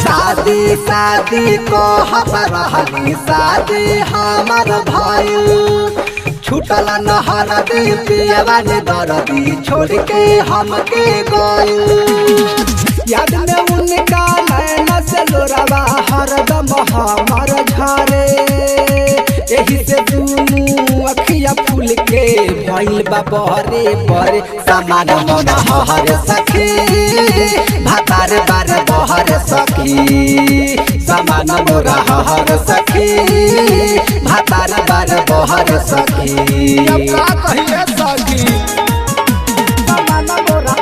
शादी शादी को हमारी शादी हमार भाई छूटल नहर दी पियवा ने दर्दी छोड़ के हमके गई। याद में उनका नैना से लोरावा हरदम हमार झरे यही से दुनू अखिया फूल के भइल बा बहरे बहरे सामान मन हर सखी भातार बार बहर सखी सामान मोरा हर सखी भातार बार बहर सखी। अब का कहिए सखी सामान मोरा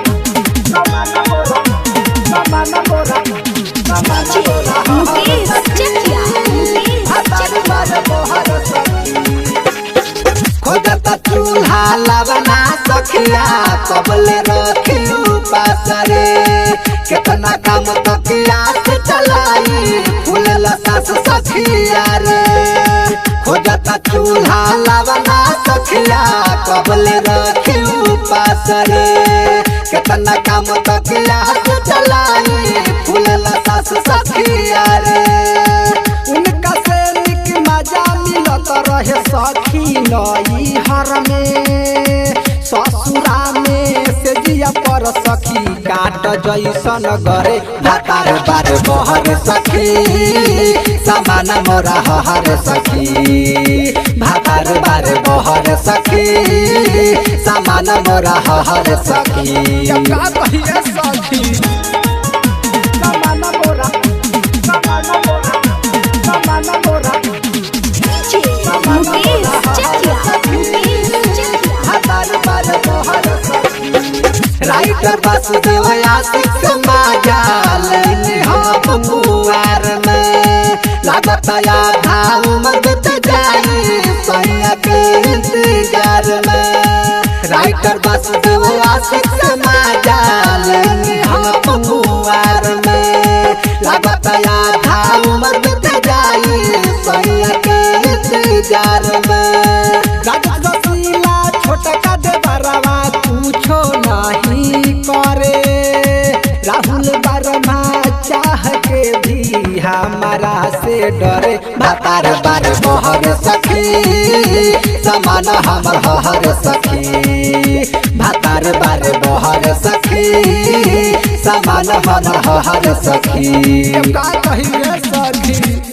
सामान मोरा सामान मोरा सामान मोरा भातार बार बहर सखी। खोजता चूल्हा लवना सखिया कबले रखियो पासरे कितना काम तकिया से चलाई फूल सास सखिया रे। खोजता चूल्हा लवना सखिया कबले रखियो पासरे कितना काम तकिया से चलाई फूल सास सखिया रे। उनका से निक मजा मिलत रहे सखी नई हर में ससुरा में से जिया पर सखी काट जैसन गरे भातार बार बहर सखी सामान मोरा हर सखी भातार बार बहर सखी सामान मोरा हर सखी। अब का कहिए सखी सामान मोरा सामान मोरा सामान मोरा राइटर वासुदेव आशिक समाजाल हम कुआर में लागत आधा उम्र बीत जाए सैया के इंतजार में। राइटर वासुदेव आशिक समाजाल हम कुआर में लागत आधा उम्र बीत जाए सैया के इंतजार में। छोटका देवरवा कुछो नहीं करे राहुल वर्मा चाह के भी हमारा से डरे भातार बार बहर सखी समान हमर हर सखी भातार बार बहर सखी समान हमर हर सखी। का कहिए सखी।